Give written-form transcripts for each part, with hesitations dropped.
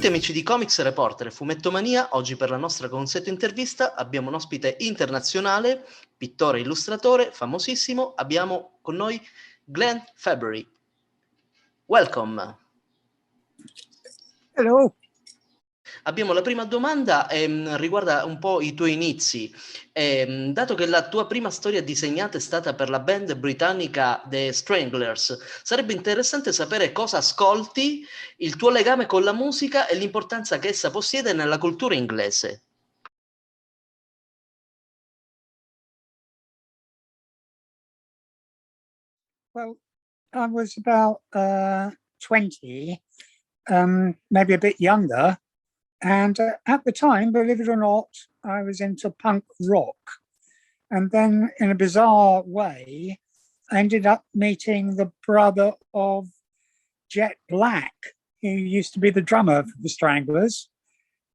tutti amici di Comics Reporter e Fumettomania. Oggi per la nostra consueta intervista abbiamo un ospite internazionale, pittore e illustratore famosissimo. Abbiamo con noi Glenn Fabry. Welcome. Hello. Abbiamo la prima domanda, riguarda un po' i tuoi inizi. Dato che la tua prima storia disegnata è stata per la band britannica The Stranglers, sarebbe interessante sapere cosa ascolti, il tuo legame con la musica e l'importanza che essa possiede nella cultura inglese. Well, I was about 20, maybe a bit younger. And at the time, believe it or not, I was into punk rock. And then in a bizarre way, I ended up meeting the brother of Jet Black, who used to be the drummer for the Stranglers.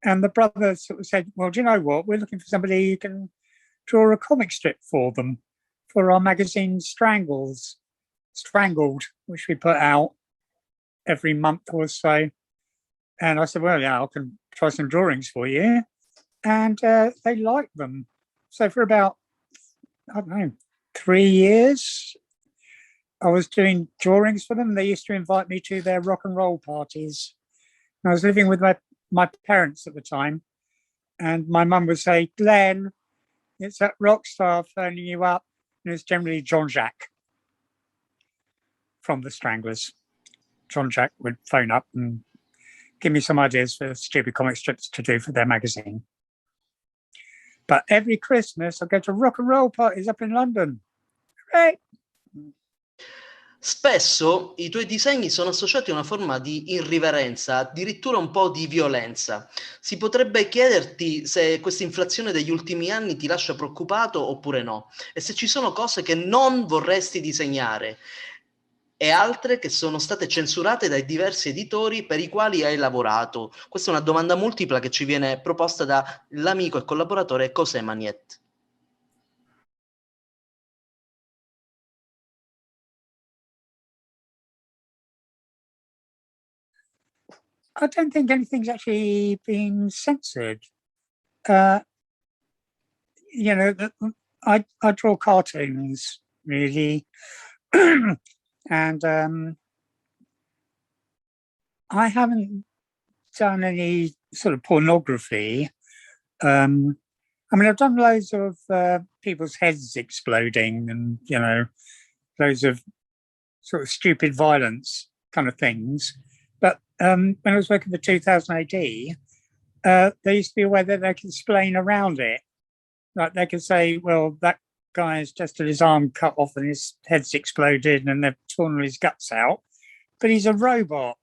And the brother sort of said, well, do you know what? We're looking for somebody who can draw a comic strip for them, for our magazine Strangled, which we put out every month or so. And I said, well, yeah, I can try some drawings for you. And they liked them. So for about, I don't know, 3 years, I was doing drawings for them. They used to invite me to their rock and roll parties. And I was living with my parents at the time. And my mum would say, Glenn, it's that rock star phoning you up. And it's generally Jean-Jacques from the Stranglers. Jean-Jacques would phone up and give me some ideas for stupid comic strips to do for their magazine. But every Christmas I go to rock and roll parties up in London. Right. Spesso i tuoi disegni sono associati a una forma di irriverenza, addirittura un po' di violenza. Si potrebbe chiederti se questa inflazione degli ultimi anni ti lascia preoccupato oppure no, e se ci sono cose che non vorresti disegnare e altre che sono state censurate dai diversi editori per i quali hai lavorato. Questa è una domanda multipla che ci viene proposta dall'amico e collaboratore José Magnet. I don't think anything's actually been censored. You know, I draw cartoons, really. And I haven't done any sort of pornography. I mean, I've done loads of people's heads exploding and, you know, loads of sort of stupid violence kind of things. But when I was working for 2000 AD, there used to be a way that they could explain around it. Like they could say, well, that guy's just had his arm cut off and his head's exploded and they've torn his guts out, but he's a robot.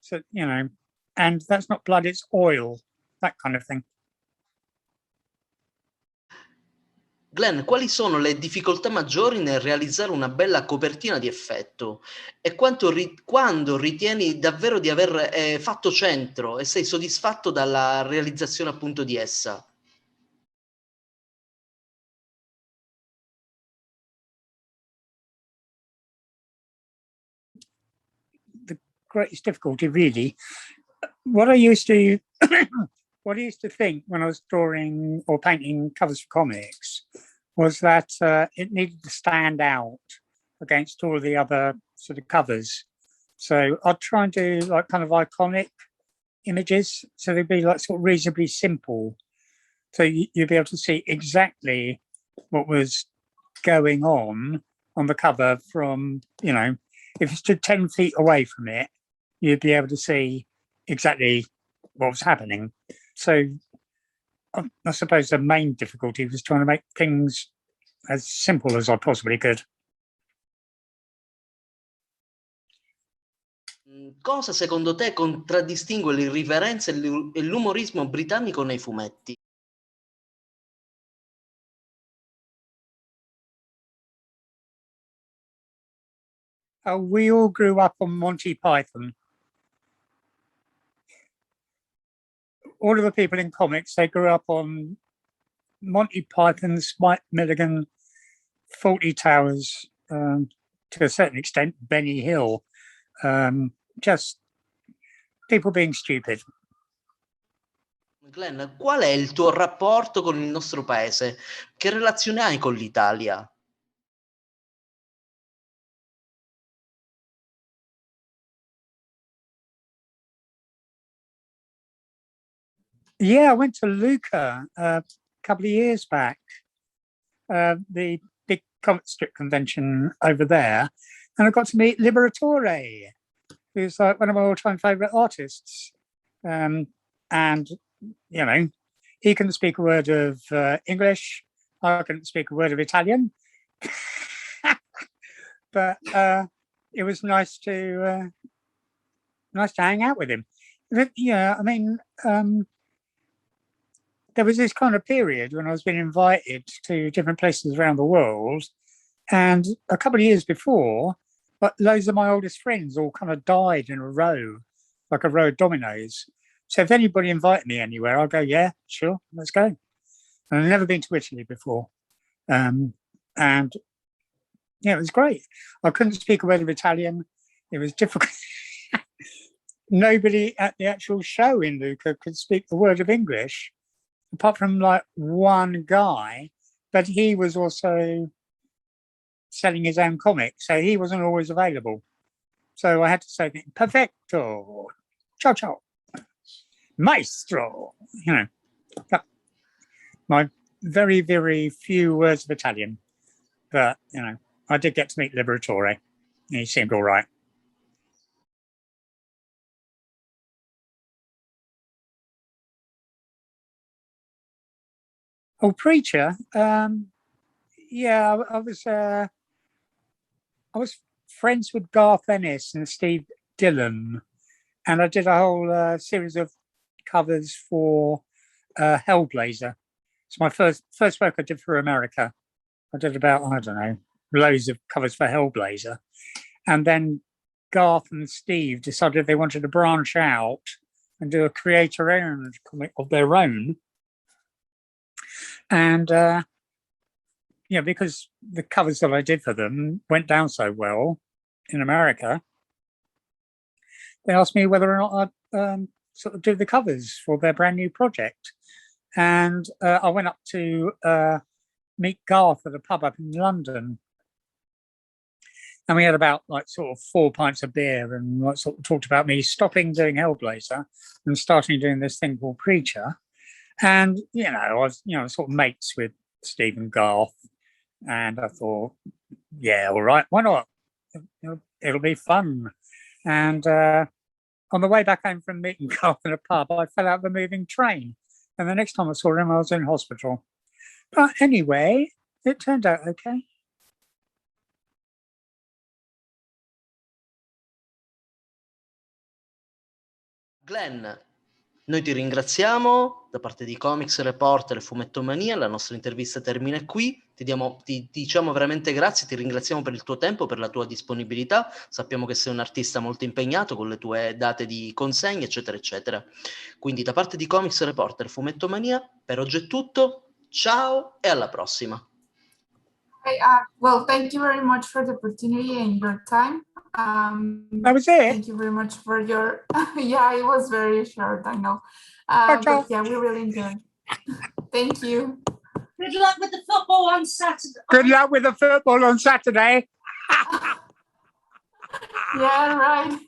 So, you know, and that's not blood, it's oil, that kind of thing. Glenn, quali sono le difficoltà maggiori nel realizzare una bella copertina di effetto? E quando ritieni davvero di aver fatto centro e sei soddisfatto dalla realizzazione appunto di essa? The greatest difficulty, really, what I used to think when I was drawing or painting covers for comics was that it needed to stand out against all the other sort of covers. So I'd try and do like kind of iconic images, so they'd be like sort of reasonably simple. So you'd be able to see exactly what was going on the cover from, you know, if you stood 10 feet away from it, you'd be able to see exactly what was happening. So I suppose the main difficulty was trying to make things as simple as I possibly could. Cosa secondo te contraddistingue l'irriverenza e l'umorismo britannico nei fumetti? We all grew up on Monty Python. All of the people in comics, they grew up on Monty Python, Spike Milligan, Fawlty Towers, to a certain extent, Benny Hill. Just people being stupid. Glenn, qual è il tuo rapporto con il nostro paese? Che relazione hai con l'Italia? Yeah, I went to Lucca a couple of years back, the big comic strip convention over there, and I got to meet Liberatore, who's like one of my all-time favorite artists. And, you know, he couldn't speak a word of English. I couldn't speak a word of Italian. But it was nice to hang out with him. Yeah, I mean, there was this kind of period when I was being invited to different places around the world, and a couple of years before, but loads of my oldest friends all kind of died in a row, like a row of dominoes. So if anybody invited me anywhere, I'll go, yeah, sure, let's go. And I've never been to Italy before. And yeah, it was great. I couldn't speak a word of Italian. It was difficult. Nobody at the actual show in Lucca could speak a word of English, apart from like one guy, but he was also selling his own comic, so he wasn't always available. So I had to say, perfecto, ciao ciao, maestro, you know, my very, very few words of Italian. But, you know, I did get to meet Liberatore. He seemed all right. Oh, preacher. Yeah, I was friends with Garth Ennis and Steve Dillon, and I did a whole series of covers for Hellblazer. It's my first work I did for America. I did about, I don't know, loads of covers for Hellblazer. And then Garth and Steve decided they wanted to branch out and do a creator-owned comic of their own. And, yeah, because the covers that I did for them went down so well in America, they asked me whether or not I'd sort of do the covers for their brand new project. And I went up to meet Garth at a pub up in London. And we had about like sort of 4 pints of beer and like sort of talked about me stopping doing Hellblazer and starting doing this thing called Preacher. And, you know, I was, you know, sort of mates with Steve and Garth. And I thought, yeah, all right, why not? It'll be fun. And on the way back home from meeting Garth in a pub, I fell out of the moving train. And the next time I saw him, I was in hospital. But anyway, it turned out okay. Glenn, noi ti ringraziamo da parte di Comics Reporter e Fumettomania, la nostra intervista termina qui, ti diciamo veramente grazie, ti ringraziamo per il tuo tempo, per la tua disponibilità, sappiamo che sei un artista molto impegnato con le tue date di consegna, eccetera, eccetera. Quindi da parte di Comics Reporter e Fumettomania, per oggi è tutto, ciao e alla prossima. Well, thank you very much for the opportunity and your time. That was it. Thank you very much for your, yeah, it was very short, I know. But yeah, we really enjoyed. Thank you. Good luck with the football on Saturday. Good luck with the football on Saturday. Yeah, right.